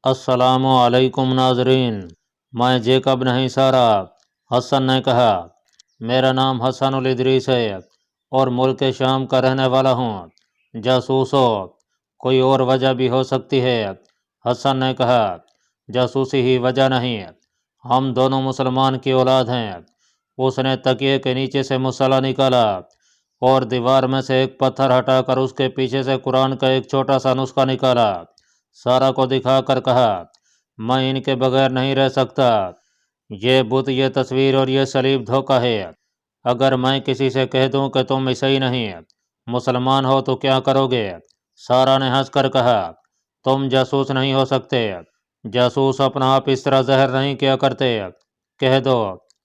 अस्सलामु अलैकुम नाजरीन। मैं जेकब नहीं सारा। हसन ने कहा, मेरा नाम हसनुल इदरीस है और मुल्क शाम का रहने वाला हूँ। जासूस हो, कोई और वजह भी हो सकती है। हसन ने कहा, जासूसी ही वजह नहीं, हम दोनों मुसलमान की औलाद हैं। उसने तकिए के नीचे से मुसल्ला निकाला और दीवार में से एक पत्थर हटाकर उसके पीछे से कुरान का एक छोटा सा नुस्खा निकाला। सारा को दिखाकर कहा, मैं इनके बगैर नहीं रह सकता। ये बुत, ये तस्वीर और ये सलीब धोखा है। अगर मैं किसी से कह दूं कि तुम ईसाई नहीं मुसलमान हो तो क्या करोगे? सारा ने हंसकर कहा, तुम जासूस नहीं हो सकते। जासूस अपना आप इस तरह जहर नहीं किया करते। कह दो।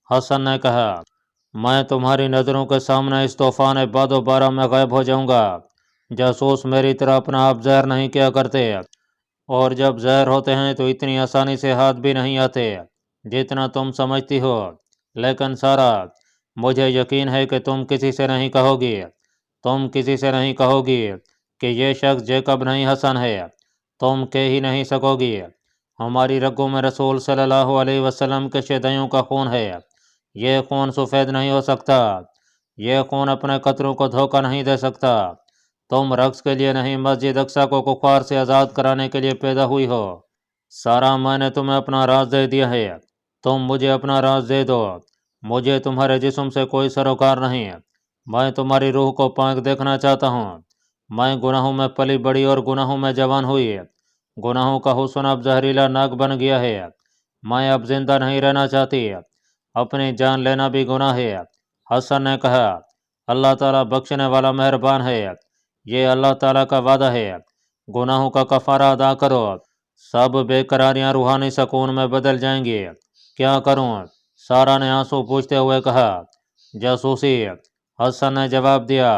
हसन ने कहा, मैं तुम्हारी नज़रों के सामने इस तूफान बादो बारा में गायब हो जाऊंगा। जासूस मेरी तरह अपना आप जहर नहीं किया करते, और जब जहर होते हैं तो इतनी आसानी से हाथ भी नहीं आते जितना तुम समझती हो। लेकिन सारा, मुझे यकीन है कि तुम किसी से नहीं कहोगी, तुम किसी से नहीं कहोगी कि ये शख्स जेकब नहीं हसन है। तुम कह ही नहीं सकोगी। हमारी रगों में रसूल सल्लल्लाहु अलैहि वसल्लम के शहदाइयों का खून है। ये खून सफ़ेद नहीं हो सकता। ये खून अपने कतरों को धोखा नहीं दे सकता। तुम रक्स के लिए नहीं, मस्जिद अक्सा को कुफार से आज़ाद कराने के लिए पैदा हुई हो। सारा, मैंने तुम्हें अपना राज दे दिया है, तुम मुझे अपना राज दे दो। मुझे तुम्हारे जिस्म से कोई सरोकार नहीं, मैं तुम्हारी रूह को पाक देखना चाहता हूँ। मैं गुनाहों में पली बड़ी और गुनाहों में जवान हुई। गुनाहों का हुस्न अब जहरीला नाक बन गया है। मैं अब जिंदा नहीं रहना चाहती। अपनी जान लेना भी गुनाह है। हसन ने कहा, अल्लाह ताला बख्शने वाला मेहरबान है। ये अल्लाह ताला का वादा है। गुनाहों का कफारा अदा करो, सब बेकरारियां रूहानी सुकून में बदल जाएंगी। क्या करूं? सारा ने आंसू पूछते हुए कहा। जासूसी। हसन ने जवाब दिया,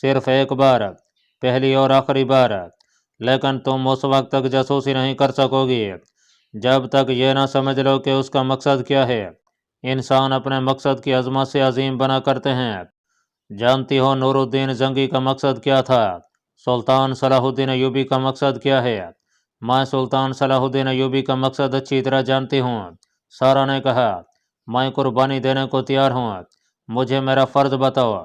सिर्फ एक बार, पहली और आखिरी बार। लेकिन तुम उस वक्त तक जासूसी नहीं कर सकोगी जब तक ये ना समझ लो कि उसका मकसद क्या है। इंसान अपने मकसद की अजमत से अजीम बना करते हैं। जानती हो नूरुद्दीन जंगी का मकसद क्या था? सुल्तान सलाहुद्दीन अयूबी का मकसद क्या है? मैं सुल्तान सलाहुद्दीन अयूबी का मकसद अच्छी तरह जानती हूँ। सारा ने कहा, मैं कुर्बानी देने को तैयार हूँ। मुझे मेरा फ़र्ज बताओ।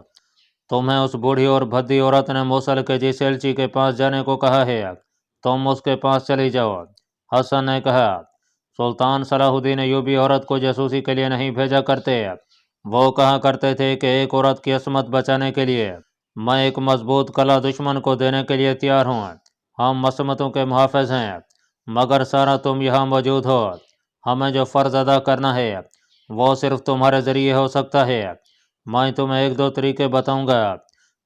तुम्हें उस बूढ़ी और भद्दी औरत ने मूसल के जिस एलची के पास जाने को कहा है, तुम उसके पास चली जाओ। हसन ने कहा, सुल्तान सलाहुद्दीन अयूबी औरत को जासूसी के लिए नहीं भेजा करते। वो कहा करते थे कि एक औरत की असमत बचाने के लिए मैं एक मजबूत कला दुश्मन को देने के लिए तैयार हूँ। हम मसमतों के मुहाफ़िज़ हैं। मगर सारा, तुम यहाँ मौजूद हो। हमें जो फ़र्ज़ अदा करना है वो सिर्फ तुम्हारे ज़रिए हो सकता है। मैं तुम्हें एक दो तरीके बताऊंगा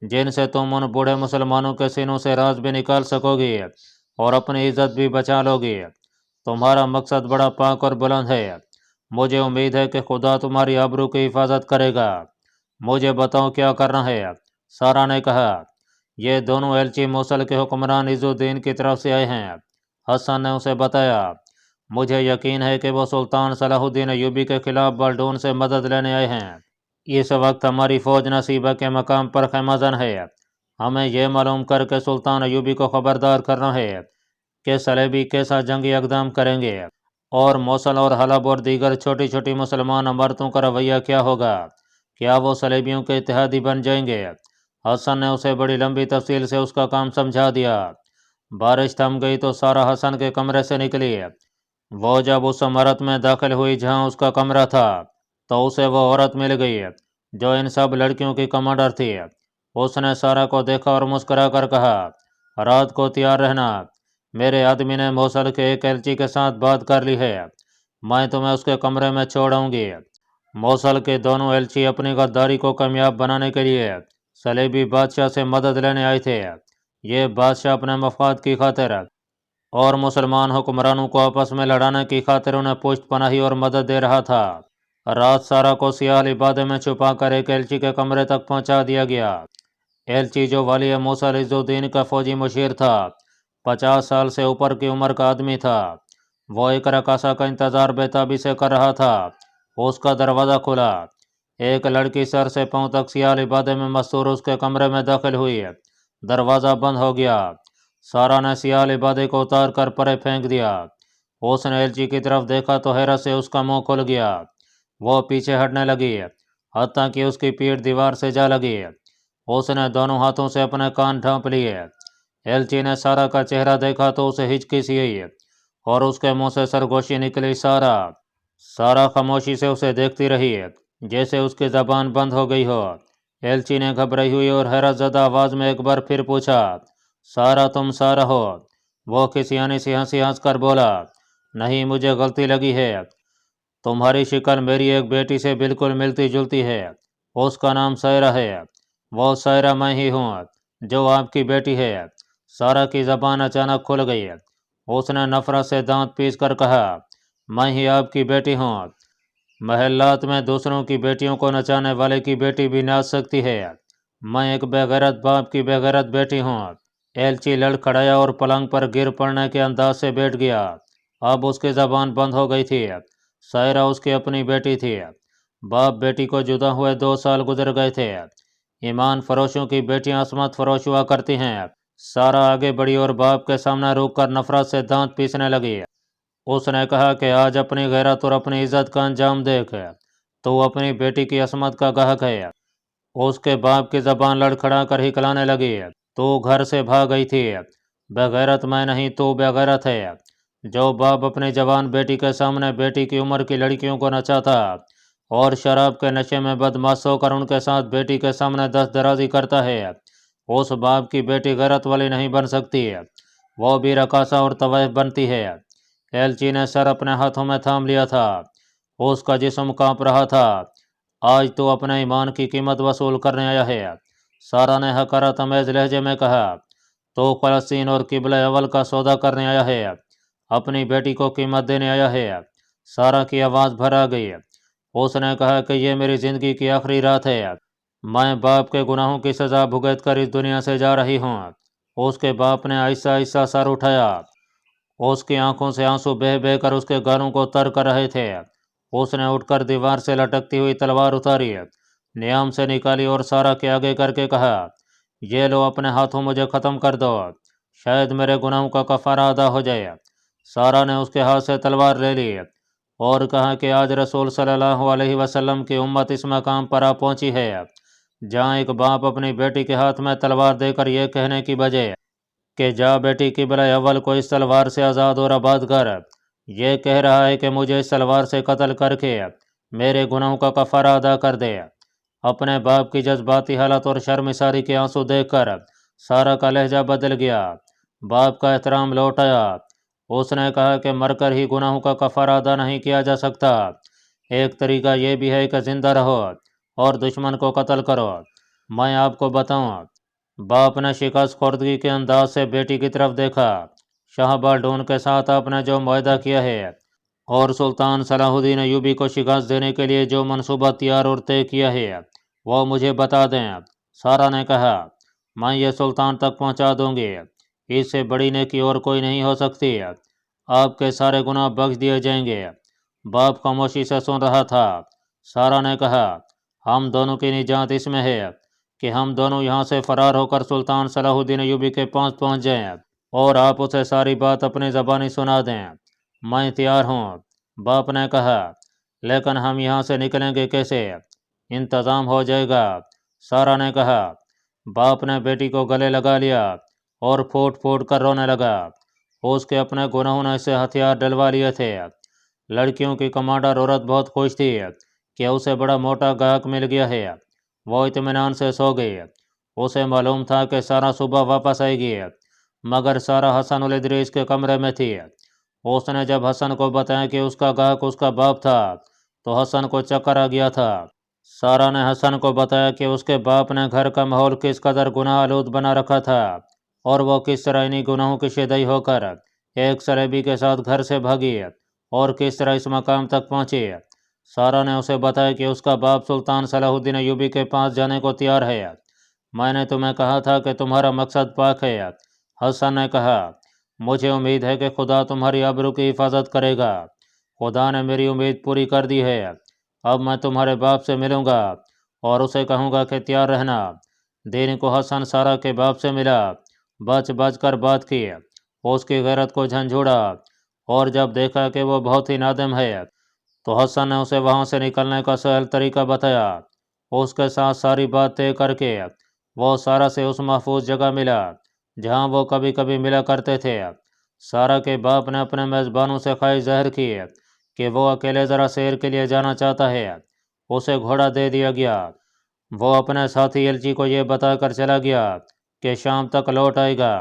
जिनसे तुम उन बूढ़े मुसलमानों के सीनों से राज भी निकाल सकोगी और अपनी इज्जत भी बचा लोगी। तुम्हारा मकसद बड़ा पाक और बुलंद है। मुझे उम्मीद है कि खुदा तुम्हारी आबरू की हिफाजत करेगा। मुझे बताओ क्या करना है। सारा ने कहा, ये दोनों एलची मूसल के हुक्मरान इज़ुद्दीन की तरफ से आए हैं। हसन ने उसे बताया, मुझे यकीन है कि वो सुल्तान सलाहुद्दीन अयूबी के खिलाफ बाल्डून से मदद लेने आए हैं। इस वक्त हमारी फौज नसीबा के मकाम पर खैमाजन है। हमें यह मालूम करके सुल्तान अयूबी को खबरदार करना है कि सलेबी कैसा जंगी इक़दाम करेंगे और मौसल और हलब और दीगर छोटी छोटी मुसलमान अमरतों का रवैया क्या होगा। क्या वो सलेबियों के इत्तेहादी बन जाएंगे? हसन ने उसे बड़ी लंबी तफसील से उसका काम समझा दिया। बारिश थम गई तो सारा हसन के कमरे से निकली। वो जब उस इमारत में दाखिल हुई जहां उसका कमरा था तो उसे वो औरत मिल गई जो इन सब लड़कियों की कमांडर थी। उसने सारा को देखा और मुस्कुरा कर कहा, रात को तैयार रहना। मेरे आदमी ने मौसल के एक एलची के साथ बात कर ली है। मैं तुम्हें उसके कमरे में छोड़ आऊंगी। मौसल के दोनों एलची अपनी गद्दारी को कामयाब बनाने के लिए सलेबी बादशाह से मदद लेने आए थे। ये बादशाह अपने मफाद की खातिर और मुसलमान हुक्मरानों को आपस में लड़ाने की खातिर उन्हें पुष्ट पनाही और मदद दे रहा था। रात सारा को सियाह लिबादे में छुपा कर एक एलची के कमरे तक पहुंचा दिया गया। एलची, जो वाली मूसल इज़ुद्दीन का फौजी मुशीर था, 50 साल से ऊपर की उम्र का आदमी था। वो एक रकासा का इंतजार बेताबी से कर रहा था। उसका दरवाज़ा खुला। एक लड़की सर से पांव तक सियाह लिबादे में मस्तूर उसके कमरे में दाखिल हुई। दरवाज़ा बंद हो गया। सारा ने सियाह लिबादे को उतार कर परे फेंक दिया। उसने एलची की तरफ देखा तो हैरत से उसका मुंह खुल गया। वो पीछे हटने लगी, हत्ता कि उसकी पीठ दीवार से जा लगी। उसने दोनों हाथों से अपने कान ढांप लिए। एलची ने सारा का चेहरा देखा तो उसे हिचकी सी आई और उसके मुंह से सरगोशी निकली। सारा खामोशी से उसे देखती रही, जैसे उसकी जबान बंद हो गई हो। एलची ने घबराई हुई और हैरत ज़दा आवाज में एक बार फिर पूछा, सारा, तुम सारा हो? वो खिसियानी सी हंसी हंसकर बोला, नहीं, मुझे गलती लगी है। तुम्हारी शिक्ल मेरी एक बेटी से बिल्कुल मिलती जुलती है। उसका नाम सायरा है। वो सायरा मैं ही हूँ जो आपकी बेटी है। सारा की जबान अचानक खुल गई। उसने नफरत से दांत पीस कर कहा, मैं ही आपकी बेटी हूँ। महल्लात में दूसरों की बेटियों को नचाने वाले की बेटी भी नाच सकती है। मैं एक बेगैरत बाप की बेगैरत बेटी हूँ। एलची लड़खड़ाया और पलंग पर गिर पड़ने के अंदाज से बैठ गया। अब उसकी जबान बंद हो गई थी। सायरा उसकी अपनी बेटी थी। बाप बेटी को जुदा हुए 2 साल गुजर गए थे। ईमान फरोशों की बेटियां असमत फरोश हुआ करती हैं। सारा आगे बढ़ी और बाप के सामने रुक कर नफरत से दांत पीसने लगी। उसने कहा कि आज अपनी गैरत और अपनी इज्जत का अंजाम देख। तो अपनी बेटी की असमत का गाहक है। उसके बाप की जबान लड़खड़ा कर हिकलाने लगी। तू घर से भाग गई थी। बेगैरत मैं नहीं, तू बेगैरत है। जो बाप अपनी जवान बेटी के सामने बेटी की उम्र की लड़कियों को नचाता और शराब के नशे में बदमाश होकर उनके साथ बेटी के सामने दस्त दराजी करता है, उस बाप की बेटी गैरत वाली नहीं बन सकती। वो भी रकासा और तवाइफ बनती है। एलची ने सर अपने हाथों में थाम लिया था। उसका जिस्म कांप रहा था। आज तो अपने ईमान की कीमत वसूल करने आया है। सारा ने हकारा तमेज लहजे में कहा, तो फलस्तीन और किबला अवल का सौदा करने आया है, अपनी बेटी को कीमत देने आया है। सारा की आवाज़ भर आ गई। उसने कहा कि ये मेरी ज़िंदगी की आखिरी रात है। मैं बाप के गुनाहों की सज़ा भुगत कर इस दुनिया से जा रही हूँ। उसके बाप ने आहिस्ता आहिस्ता सर उठाया। उसकी आंखों से आंसू बह बह कर उसके गालों को तर कर रहे थे। उसने उठकर दीवार से लटकती हुई तलवार उतारी, नियाम से निकाली और सारा के आगे करके कहा, ये लो, अपने हाथों मुझे ख़त्म कर दो, शायद मेरे गुनाहों का कफारा अदा हो जाए। सारा ने उसके हाथ से तलवार ले ली और कहा कि आज रसूल सल्लल्लाहु अलैहि वसल्लम की उम्मत इस मकाम पर आ पहुंची है जहां एक बाप अपनी बेटी के हाथ में तलवार देकर यह कहने की बजाय कि जा बेटी किबला अव्वल को इस तलवार से आज़ाद और आबाद कर, ये कह रहा है कि मुझे इस तलवार से कत्ल करके मेरे गुनाहों का कफारा अदा कर दे। अपने बाप की जज्बाती हालत और शर्मिसारी के आंसू देखकर सारा का लहजा बदल गया। बाप का एहतराम लौट आया। उसने कहा कि मरकर ही गुनाहों का कफारा अदा नहीं किया जा सकता। एक तरीका यह भी है कि जिंदा रहो और दुश्मन को कत्ल करो। मैं आपको बताऊं। बाप ने शिकस्त खुर्दगी के अंदाज से बेटी की तरफ देखा। शाहबाल्डून के साथ आपने जो मुआहदा किया है और सुल्तान सलाहुद्दीन अयूबी को शिकस्त देने के लिए जो मंसूबा तैयार और तय किया है, वो मुझे बता दें। सारा ने कहा, मैं ये सुल्तान तक पहुंचा दूंगी। इससे बड़ी नेकी और कोई नहीं हो सकती। आपके सारे गुनाह बख्श दिए जाएंगे। बाप खामोशी से सुन रहा था। सारा ने कहा, हम दोनों की निजात इसमें है कि हम दोनों यहाँ से फरार होकर सुल्तान सलाहुद्दीन अयूबी के पास पहुँच जाएं और आप उसे सारी बात अपनी ज़बानी सुना दें। मैं तैयार हूँ। बाप ने कहा, लेकिन हम यहाँ से निकलेंगे कैसे? इंतज़ाम हो जाएगा। सारा ने कहा। बाप ने बेटी को गले लगा लिया और फूट फूट कर रोने लगा। उसके अपने गुनाहों ने से हथियार डलवा लिए थे। लड़कियों की कमांडर औरत बहुत खुश थी कि उसे बड़ा मोटा गाहक मिल गया है। वो इत्मीनान से सो गई। उसे मालूम था कि सारा सुबह वापस आएगी, मगर सारा हसन उल इदरीस के कमरे में थी। उसने जब हसन को बताया कि उसका गाहक उसका बाप था तो हसन को चक्कर आ गया था। सारा ने हसन को बताया कि उसके बाप ने घर का माहौल किस कदर गुनाह आलूद बना रखा था और वो किस तरह इन्हीं गुनाहों की शिदई होकर एक सलेबी के साथ घर से भागी और किस तरह इस मकाम तक पहुंची। सारा ने उसे बताया कि उसका बाप सुल्तान सलाहुद्दीन अयूबी के पास जाने को तैयार है। मैंने तुम्हें कहा था कि तुम्हारा मकसद पाक है। हसन ने कहा, मुझे उम्मीद है कि खुदा तुम्हारी आबरू की हिफाजत करेगा। खुदा ने मेरी उम्मीद पूरी कर दी है। अब मैं तुम्हारे बाप से मिलूंगा और उसे कहूँगा कि तैयार रहना। दिन को हसन सारा के बाप से मिला, बच बच कर बात की, उसकी गैरत को झंझोड़ा اور جب دیکھا کہ وہ بہت ہی نادم ہے تو حسن نے اسے وہاں سے نکلنے کا سہل طریقہ بتایا۔ اس کے ساتھ ساری بات طے کر کے وہ سارا سے اس محفوظ جگہ ملا جہاں وہ کبھی کبھی ملا کرتے تھے۔ سارا کے باپ نے اپنے میزبانوں سے خواہش ظاہر کی کہ وہ اکیلے ذرا سیر کے لیے جانا چاہتا ہے۔ اسے گھوڑا دے دیا گیا۔ وہ اپنے ساتھی ایلچی کو یہ بتا کر چلا گیا کہ شام تک لوٹ آئے گا۔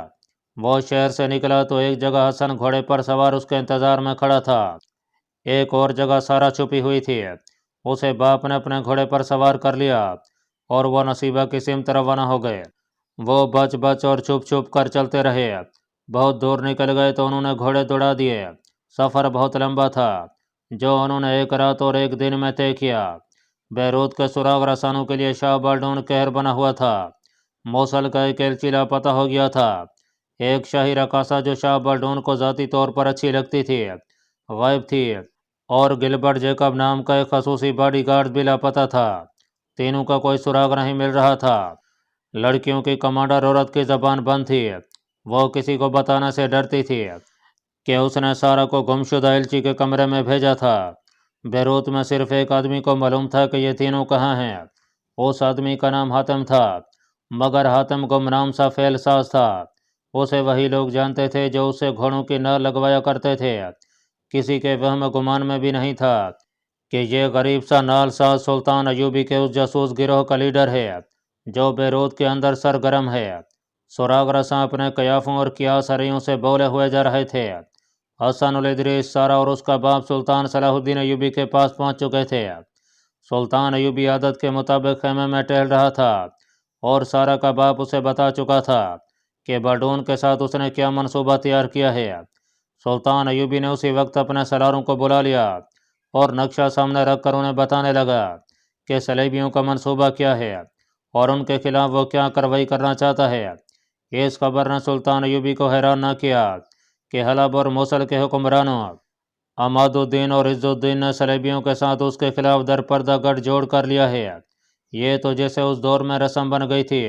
وہ شہر سے نکلا تو ایک جگہ حسن گھوڑے پر سوار اس کے انتظار میں کھڑا تھا۔ ایک اور جگہ سارا چھپی ہوئی تھی۔ اسے باپ نے اپنے گھوڑے پر سوار کر لیا اور وہ نصیبہ کی سمت روانہ ہو گئے۔ وہ بچ بچ اور چھپ چھپ کر چلتے رہے۔ بہت دور نکل گئے تو انہوں نے گھوڑے دوڑا دیے۔ سفر بہت لمبا تھا جو انہوں نے ایک رات اور ایک دن میں طے کیا۔ بیروت کے سراغ رسانوں کے لیے شاہ بالڈون قہر بنا ہوا تھا۔ موصل کا ایک ایلچی لاپتہ ہو گیا تھا۔ ایک شاہی رقاصہ جو شاہ بالڈون کو ذاتی طور پر اچھی لگتی تھی غائب تھی، اور گلبرٹ جیکب نام کا ایک خصوصی باڈی گارڈ بھی لاپتہ تھا۔ تینوں کا کوئی سراغ نہیں مل رہا تھا۔ لڑکیوں کی کمانڈر عورت کی زبان بند تھی۔ وہ کسی کو بتانے سے ڈرتی تھی کہ اس نے سارا کو گمشدہ ایلچی کے کمرے میں بھیجا تھا۔ بیروت میں صرف ایک آدمی کو معلوم تھا کہ یہ تینوں کہاں ہیں۔ اس آدمی کا نام حاتم تھا، مگر حاتم گمنام سا فعل ساز تھا۔ اسے وہی لوگ جانتے تھے جو اسے گھوڑوں کی نال لگوایا کرتے تھے۔ کسی کے وہم گمان میں بھی نہیں تھا کہ یہ غریب سا نال ساز سلطان ایوبی کے اس جاسوس گروہ کا لیڈر ہے جو بیروت کے اندر سرگرم ہے۔ سراغ رساں اپنے قیافوں اور قیاس ہریوں سے بولے ہوئے جا رہے تھے۔ حسن الادریس، سارا اور اس کا باپ سلطان صلاح الدین ایوبی کے پاس پہنچ چکے تھے۔ سلطان ایوبی عادت کے مطابق خیمے میں ٹہل رہا تھا اور سارا کا باپ اسے بتا چکا تھا کہ بالڈون کے ساتھ اس نے کیا منصوبہ تیار کیا ہے۔ سلطان ایوبی نے اسی وقت اپنے سالاروں کو بلا لیا اور نقشہ سامنے رکھ کر انہیں بتانے لگا کہ صلیبیوں کا منصوبہ کیا ہے اور ان کے خلاف وہ کیا کارروائی کرنا چاہتا ہے۔ اس خبر نے سلطان ایوبی کو حیران نہ کیا کہ حلب اور موصل کے حکمرانوں عماد الدین اور عز الدین نے صلیبیوں کے ساتھ اس کے خلاف درپردہ گٹھ جوڑ کر لیا ہے۔ یہ تو جیسے اس دور میں رسم بن گئی تھی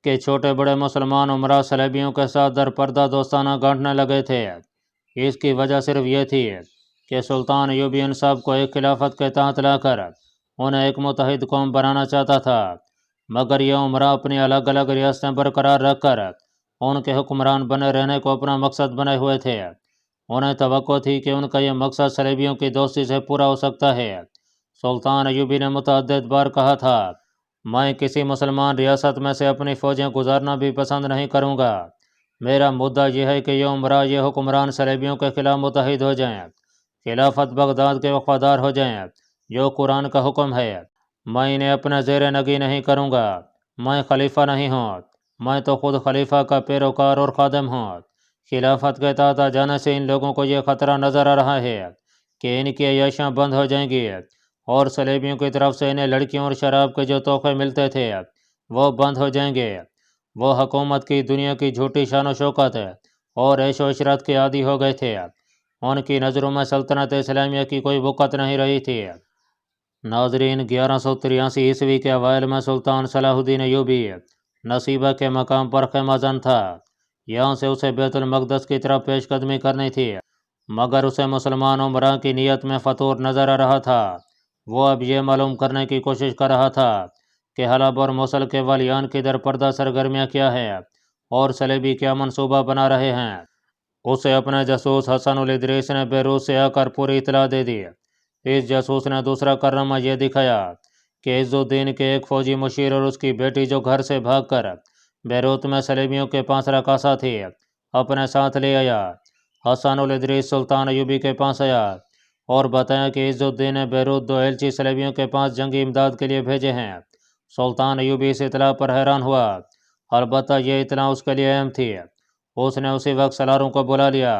کہ چھوٹے بڑے مسلمان امراء صلیبیوں کے ساتھ درپردہ دوستانہ گانٹنے لگے تھے۔ اس کی وجہ صرف یہ تھی کہ سلطان ایوبی ان سب کو ایک خلافت کے تحت لا کر انہیں ایک متحد قوم بنانا چاہتا تھا، مگر یہ امراء اپنی الگ الگ ریاستیں برقرار رکھ کر ان کے حکمران بنے رہنے کو اپنا مقصد بنے ہوئے تھے۔ انہیں توقع تھی کہ ان کا یہ مقصد صلیبیوں کی دوستی سے پورا ہو سکتا ہے۔ سلطان ایوبی نے متعدد بار کہا تھا، میں کسی مسلمان ریاست میں سے اپنی فوجیں گزارنا بھی پسند نہیں کروں گا۔ میرا مدعا یہ ہے کہ یہ امراء، یہ حکمران صلیبیوں کے خلاف متحد ہو جائیں، خلافت بغداد کے وفادار ہو جائیں جو قرآن کا حکم ہے۔ میں انہیں اپنے زیر نگی نہیں کروں گا۔ میں خلیفہ نہیں ہوں، میں تو خود خلیفہ کا پیروکار اور خادم ہوں۔ خلافت کے تحت آ جانے سے ان لوگوں کو یہ خطرہ نظر آ رہا ہے کہ ان کی عیاشیاں بند ہو جائیں گی اور صلیبیوں کی طرف سے انہیں لڑکیوں اور شراب کے جو تحفے ملتے تھے وہ بند ہو جائیں گے۔ وہ حکومت کی دنیا کی جھوٹی شان و شوکت اور عیش و عشرت کے عادی ہو گئے تھے۔ ان کی نظروں میں سلطنت اسلامیہ کی کوئی وقت نہیں رہی تھی۔ ناظرین، 1183 عیسوی کے اوائل میں سلطان صلاح الدین ایوبی نصیبہ کے مقام پر خیمہ زن تھا۔ یہاں سے اسے بیت المقدس کی طرف پیش قدمی کرنی تھی، مگر اسے مسلمان امراء کی نیت میں فتور نظر آ رہا تھا۔ وہ اب یہ معلوم کرنے کی کوشش کر رہا تھا کہ حلب اور موصل کے والیان کی درپردہ سرگرمیاں کیا ہے اور صلیبی کیا منصوبہ بنا رہے ہیں۔ اسے اپنے جاسوس حسن الادریس نے بیروت سے آ کر پوری اطلاع دے دی۔ اس جاسوس نے دوسرا کارنامہ یہ دکھایا کہ عز الدین کے ایک فوجی مشیر اور اس کی بیٹی جو گھر سے بھاگ کر بیروت میں صلیبیوں کے پاس رقاصہ تھی اپنے ساتھ لے آیا۔ حسن الادریس سلطان ایوبی کے پاس آیا اور بتایا کہ عز الدین نے بیروت 2 ایلچی صلیبیوں کے پاس جنگی امداد کے لیے بھیجے ہیں۔ سلطان ایوبی اس اطلاع پر حیران ہوا، البتہ یہ اطلاع اس کے لیے اہم تھی۔ اس نے اسی وقت سالاروں کو بلا لیا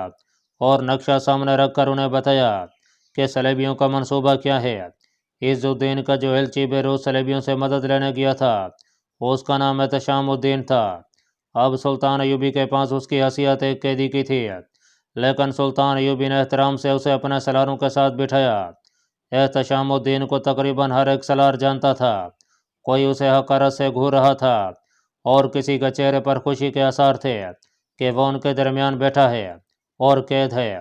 اور نقشہ سامنے رکھ کر انہیں بتایا کہ صلیبیوں کا منصوبہ کیا ہے۔ عز الدین کا جو ایلچی بیروت صلیبیوں سے مدد لینے گیا تھا اس کا نام احتشام الدین تھا۔ اب سلطان ایوبی کے پاس اس کی حیثیت ایک قیدی کی تھی، لیکن سلطان ایوبی نے احترام سے اسے اپنے سالاروں کے ساتھ بٹھایا۔ احتشام الدین کو تقریباً ہر ایک سالار جانتا تھا۔ کوئی اسے حقارت سے گھور رہا تھا اور کسی کے چہرے پر خوشی کے آثار تھے کہ وہ ان کے درمیان بیٹھا ہے اور قید ہے۔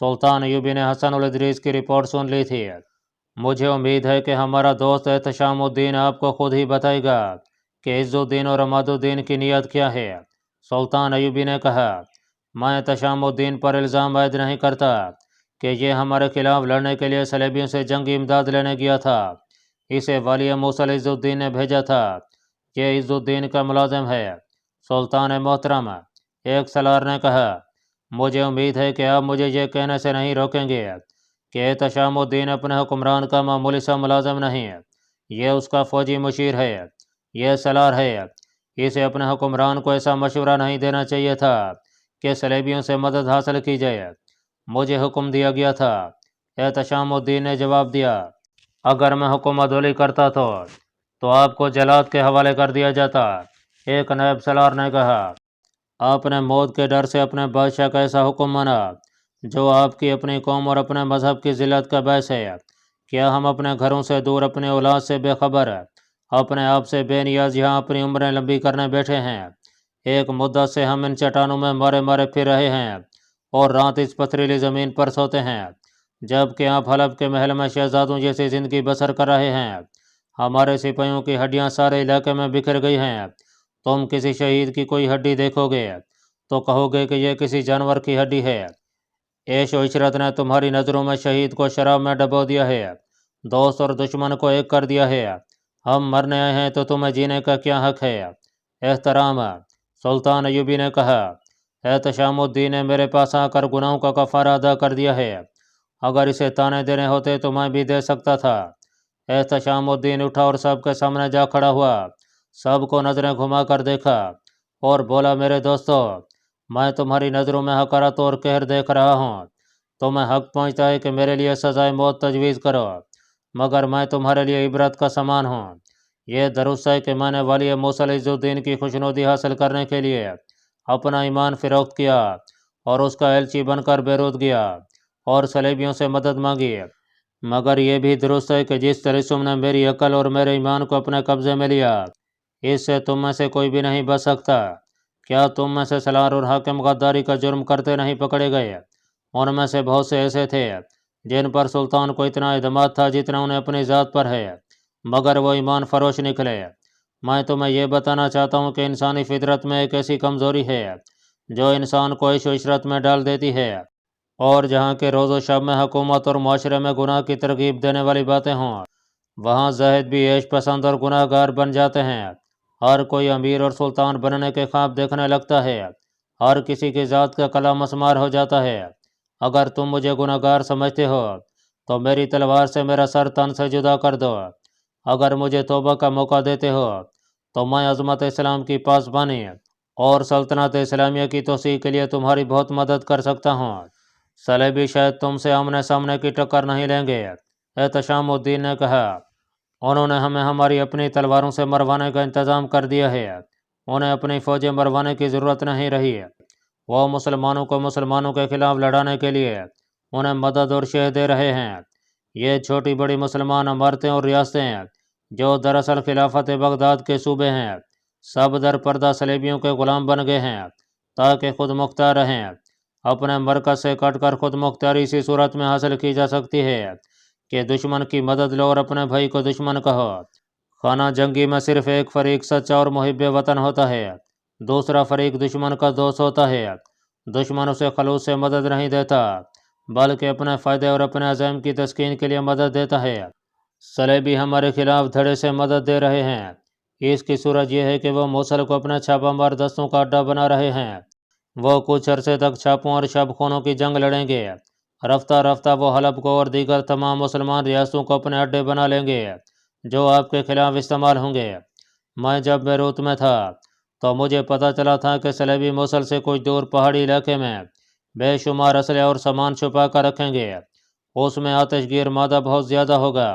सुल्तान अयूबी ने हसन उल इदरीस की रिपोर्ट सुन ली थी। मुझे उम्मीद है कि हमारा दोस्त एहतशामुद्दीन आपको खुद ही बताएगा कि इज़्ज़ुद्दीन और अमादुद्दीन की नीयत क्या है। सुल्तान अयूबी ने कहा, मैं एहतशामुद्दीन पर इल्ज़ाम आयद नहीं करता कि ये हमारे खिलाफ लड़ने के लिए सलेबियों से जंगी इमदाद लेने गया था। इसे वाली मूसल इज़्ज़ुद्दीन ने भेजा था। ये इज़्ज़ुद्दीन का मुलाजिम है। सुल्तान मोहतरम, एक सलार ने कहा, मुझे उम्मीद है कि आप मुझे ये कहने से नहीं रोकेंगे कि एहतशामुद्दीन अपने हुक्मरान का मामूली सा मुलाजिम नहीं है, ये उसका फ़ौजी मुशीर है, यह सलार है। इसे अपने हुक्मरान को ऐसा मशवरा नहीं देना चाहिए था कि सलेबियों से मदद हासिल की जाए। मुझे हुक्म दिया गया था। एहतशामुद्दीन ने जवाब दिया, अगर मैं हुक्म अदोली करता तो आपको जलाद के हवाले कर दिया जाता। एक नायब सलार ने कहा, आपने मौत के डर से अपने बादशाह का ऐसा हुक्म माना जो आपकी अपनी कौम और अपने मजहब की जिल्लत का बायस है। क्या हम अपने घरों से दूर, अपने औलाद से बेखबर, अपने आप से बेनियाज यहाँ अपनी उम्रें लंबी करने बैठे हैं? एक मुद्दत से हम इन चट्टानों में मारे मारे फिर रहे हैं और रात इस पथरीली ज़मीन पर सोते हैं, जबकि आप हलब के महल में शहजादों जैसी ज़िंदगी बसर कर रहे हैं। हमारे सिपाहियों की हड्डियाँ सारे इलाके में बिखर गई हैं। तुम किसी शहीद की कोई हड्डी देखोगे तो कहोगे कि यह किसी जानवर की हड्डी है। ऐश व इशरत ने तुम्हारी नज़रों में शहीद को शराब में डबो दिया है, दोस्त और दुश्मन को एक कर दिया है। हम मरने आए हैं तो तुम्हें जीने का क्या हक है? एहतराम, सुल्तान अयूबी ने कहा, एहतशामुद्दीन ने मेरे पास आकर गुनाहों का कफारा अदा कर दिया है। अगर इसे ताने देने होते तो मैं भी दे सकता था। एहतशामुद्दीन उठा और सबके सामने जा खड़ा हुआ, सबको नज़रें घुमा कर देखा और बोला, मेरे दोस्तों, मैं तुम्हारी नज़रों में हकारत और कहर देख रहा हूँ। तुम्हें हक पहुँचता है कि मेरे लिए सजाए मौत तजवीज़ करो, मगर मैं तुम्हारे लिए इबरत का समान हूँ। यह दुरुस्त है कि मैंने वाली मूसल इज़्ज़ुद्दीन की खुशनुदी हासिल करने के लिए अपना ईमान फ़रोख्त किया और उसका एलची बनकर बैरूत गया और सलेबियों से मदद मांगी। मगर यह भी दुरुस्त है कि जिस तरिसुम ने मेरी अकल और मेरे ईमान को अपने कब्ज़े में लिया, इससे तुम में से कोई भी नहीं बच सकता। क्या तुम में से सलार और हाकिम गद्दारी का जुर्म करते नहीं पकड़े गए? उनमें से बहुत से ऐसे थे जिन पर सुल्तान को इतना एतमाद था जितना उन्हें अपनी ज़ात पर है, मगर वो ईमान फरोश निकले। मैं तुम्हें यह बताना चाहता हूँ कि इंसानी फितरत में एक ऐसी कमज़ोरी है जो इंसान को ऐश व इशरत में डाल देती है, और जहाँ के रोज़ो शब में हुकूमत और माशरे में गुनाह की तरगीब देने वाली बातें हों, वहाँ ज़ाहिद भी ऐश पसंद और गुनाहगार बन जाते हैं। हर कोई अमीर और सुल्तान बनने के ख्वाब देखने लगता है। हर किसी की ज़ात का कला मसमार हो जाता है। अगर तुम मुझे गुनाहगार समझते हो तो मेरी तलवार से मेरा सर तन से जुदा कर दो। अगर मुझे तौबा का मौका देते हो तो मैं अज़मत इस्लाम की पासबानी और सल्तनत इस्लामिया की तोसीक के लिए तुम्हारी बहुत मदद कर सकता हूँ। सलेबी शायद तुमसे आमने सामने की टक्कर नहीं लेंगे, एहतशामुद्दीन ने कहा। उन्होंने हमें हमारी अपनी तलवारों से मरवाने का इंतज़ाम कर दिया है। उन्हें अपनी फ़ौजें मरवाने की ज़रूरत नहीं रही। वो मुसलमानों को मुसलमानों के खिलाफ लड़ाने के लिए उन्हें मदद और शह दे रहे हैं। ये छोटी बड़ी मुसलमान इमारतें और रियासतें जो दरअसल खिलाफत बगदाद के सूबे हैं, सब दर पर्दा सलेबियों के ग़ुलाम बन गए हैं ताकि खुद मुख्तार रहें। अपने मरकज़ से कट कर खुद मुख्तारी इसी सूरत में हासिल की जा सकती है कि दुश्मन की मदद लो और अपने भाई को दुश्मन कहो। खाना जंगी में सिर्फ एक फरीक सच्चा और मुहिब वतन होता है, दूसरा फरीक दुश्मन का दोस्त होता है। दुश्मन उसे खलूस से मदद नहीं देता, बल्कि अपने फ़ायदे और अपने अज़ाइम की तस्कीन के लिए मदद देता है। सलेबी हमारे खिलाफ धड़े से मदद दे रहे हैं। इसकी सूरत यह है कि वो मूसल को अपने छापामार दस्तों का अड्डा बना रहे हैं। वो कुछ अरसे तक छापों और शबखूनों की जंग लड़ेंगे। रफ्ता रफ्ता वो हलब को और दीगर तमाम मुसलमान रियासतों को अपने अड्डे बना लेंगे जो आपके खिलाफ इस्तेमाल होंगे। मैं जब बैरूत में था तो मुझे पता चला था कि सलेबी मूसल से कुछ दूर पहाड़ी इलाके में बेशुमार असले और सामान छुपा कर रखेंगे। उसमें आतिशगीर मादा बहुत ज़्यादा होगा।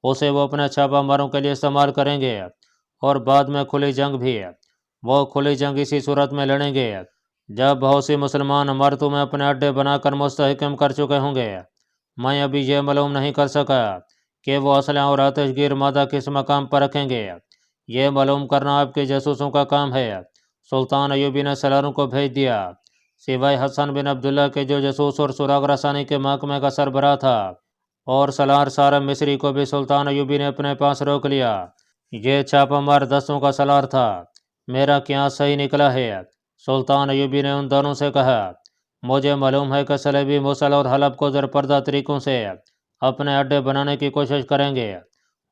उसे वो अपने छापा मारों के लिए इस्तेमाल करेंगे और बाद में खुली जंग भी। वो खुली जंग इसी सूरत में लड़ेंगे जब बहुत सी मुसलमान इमारतों में अपने अड्डे बनाकर मुस्तहकम कर चुके होंगे। मैं अभी यह मालूम नहीं कर सका कि वो असला और आतिशगीर मादा किस मकाम पर रखेंगे। ये मालूम करना आपके जासूसों का काम है। सुल्तान अयूबी ने सलारों को भेज दिया। سوائے حسن بن عبداللہ کے جو جاسوس اور سراغ رسانی کے محکمے کا سربراہ تھا، اور سالار سارم مصری کو بھی سلطان ایوبی نے اپنے پاس روک لیا۔ یہ چھاپہ مار دستوں کا سالار تھا۔ میرا قیاس صحیح نکلا ہے۔ سلطان ایوبی نے ان دونوں سے کہا، مجھے معلوم ہے کہ صلیبی موصل اور حلب کو زرپردہ طریقوں سے اپنے اڈے بنانے کی کوشش کریں گے،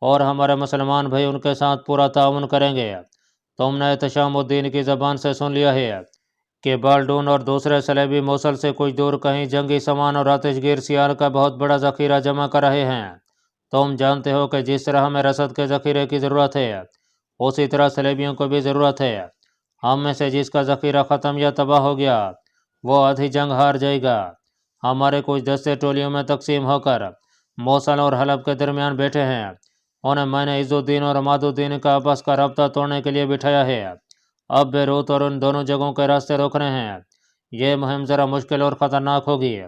اور ہمارے مسلمان بھائی ان کے ساتھ پورا تعاون کریں گے۔ تم نے احتشام الدین کی زبان سے سن لیا ہے کہ بالڈون اور دوسرے صلیبی موصل سے کچھ دور کہیں جنگی سامان اور آتش گیر سیال کا بہت بڑا ذخیرہ جمع کر رہے ہیں۔ تم جانتے ہو کہ جس طرح ہمیں رسد کے ذخیرے کی ضرورت ہے، اسی طرح صلیبیوں کو بھی ضرورت ہے۔ ہم میں سے جس کا ذخیرہ ختم یا تباہ ہو گیا، وہ آدھی جنگ ہار جائے گا۔ ہمارے کچھ دستے ٹولیوں میں تقسیم ہو کر موصل اور حلب کے درمیان بیٹھے ہیں۔ انہیں میں نے عز الدین اور عماد الدین کا آپس کا رابطہ توڑنے کے لیے بٹھایا ہے۔ اب بیروت اور ان دونوں جگہوں کے راستے روکنے ہیں۔ یہ مہم ذرا مشکل اور خطرناک ہوگی،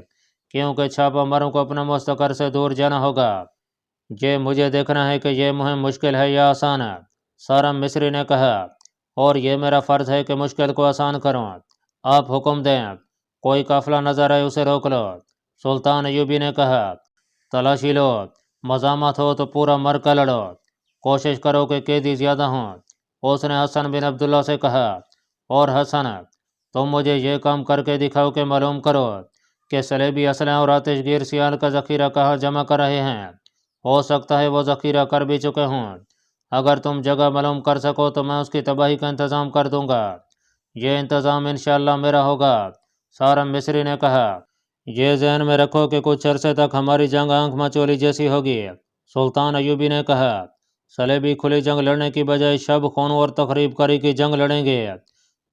کیونکہ چھاپہ ماروں کو اپنے مستقر سے دور جانا ہوگا۔ یہ مجھے دیکھنا ہے کہ یہ مہم مشکل ہے یا آسان ہے، سارم مصری نے کہا، اور یہ میرا فرض ہے کہ مشکل کو آسان کروں۔ آپ حکم دیں، کوئی قافلہ نظر آئے اسے روک لو۔ سلطان ایوبی نے کہا، تلاشی لو، مزاحمت ہو تو پورا مر کر لڑو، کوشش کرو کہ قیدی زیادہ ہوں۔ اس نے حسن بن عبداللہ سے کہا، اور حسن، تم مجھے یہ کام کر کے دکھاؤ کہ معلوم کرو کہ صلیبی اسلحہ اور آتش گیر سیال کا ذخیرہ کہاں جمع کر رہے ہیں۔ ہو سکتا ہے وہ ذخیرہ کر بھی چکے ہوں۔ اگر تم جگہ معلوم کر سکو تو میں اس کی تباہی کا انتظام کر دوں گا۔ یہ انتظام انشاءاللہ میرا ہوگا، سارم مصری نے کہا۔ یہ ذہن میں رکھو کہ کچھ عرصے تک ہماری جنگ آنکھ مچولی جیسی ہوگی، سلطان ایوبی نے کہا۔ صلیبی کھلی جنگ لڑنے کی بجائے شب خون اور تخریب کاری کی جنگ لڑیں گے۔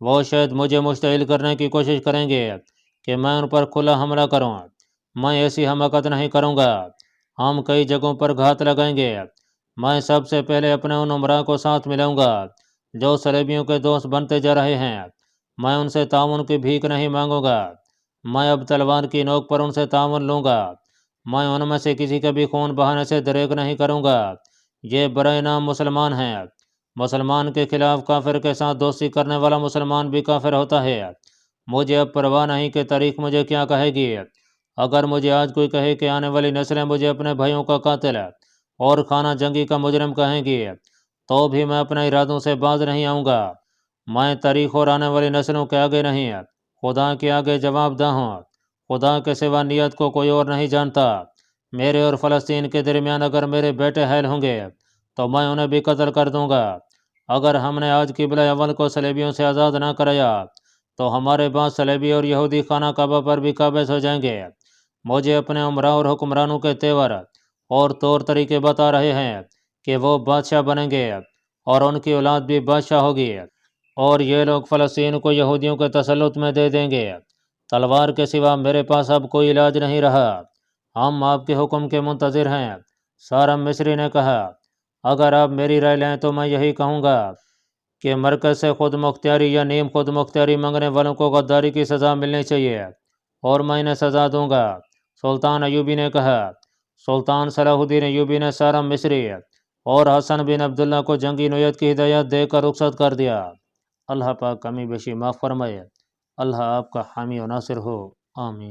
وہ شاید مجھے مشتعل کرنے کی کوشش کریں گے کہ میں ان پر کھلا حملہ کروں۔ میں ایسی حماقت نہیں کروں گا۔ ہم کئی جگہوں پر گھات لگائیں گے۔ میں سب سے پہلے اپنے ان عمراء کو ساتھ ملاؤں گا جو صلیبیوں کے دوست بنتے جا رہے ہیں۔ میں ان سے تعاون کی بھیک نہیں مانگوں گا۔ میں اب تلوار کی نوک پر ان سے تعاون لوں گا۔ میں ان میں سے کسی کے بھی خون بہانے سے دریغ نہیں کروں گا۔ یہ برائے نام مسلمان ہیں۔ مسلمان کے خلاف کافر کے ساتھ دوستی کرنے والا مسلمان بھی کافر ہوتا ہے۔ مجھے اب پرواہ نہیں کہ تاریخ مجھے کیا کہے گی۔ اگر مجھے آج کوئی کہے کہ آنے والی نسلیں مجھے اپنے بھائیوں کا قاتل اور خانہ جنگی کا مجرم کہیں گی، تو بھی میں اپنے ارادوں سے باز نہیں آؤں گا۔ میں تاریخ اور آنے والی نسلوں کے آگے نہیں، خدا کے آگے جواب دہ ہوں۔ خدا کے سوا نیت کو کوئی اور نہیں جانتا۔ میرے اور فلسطین کے درمیان اگر میرے بیٹے حائل ہوں گے تو میں انہیں بھی قتل کر دوں گا۔ اگر ہم نے آج قبلہ اول کو صلیبیوں سے آزاد نہ کرایا تو ہمارے بعد صلیبی اور یہودی خانہ کعبہ پر بھی قابض ہو جائیں گے۔ مجھے اپنے عمراء اور حکمرانوں کے تیور اور طور طریقے بتا رہے ہیں کہ وہ بادشاہ بنیں گے اور ان کی اولاد بھی بادشاہ ہوگی، اور یہ لوگ فلسطین کو یہودیوں کے تسلط میں دے دیں گے۔ تلوار کے سوا میرے پاس اب کوئی علاج نہیں رہا۔ ہم آپ کے حکم کے منتظر ہیں، سارم مصری نے کہا۔ اگر آپ میری رائے لیں تو میں یہی کہوں گا کہ مرکز سے خود مختاری یا نیم خود مختاری مانگنے والوں کو غداری کی سزا ملنی چاہیے، اور میں انہیں سزا دوں گا، سلطان ایوبی نے کہا۔ سلطان صلاح الدین ایوبی نے سارم مصری اور حسن بن عبداللہ کو جنگی نوعیت کی ہدایت دے کر رخصت کر دیا۔ اللہ پاک کمی بیشی معاف فرمائے۔ اللہ آپ کا حامی و ناصر ہو، آمین۔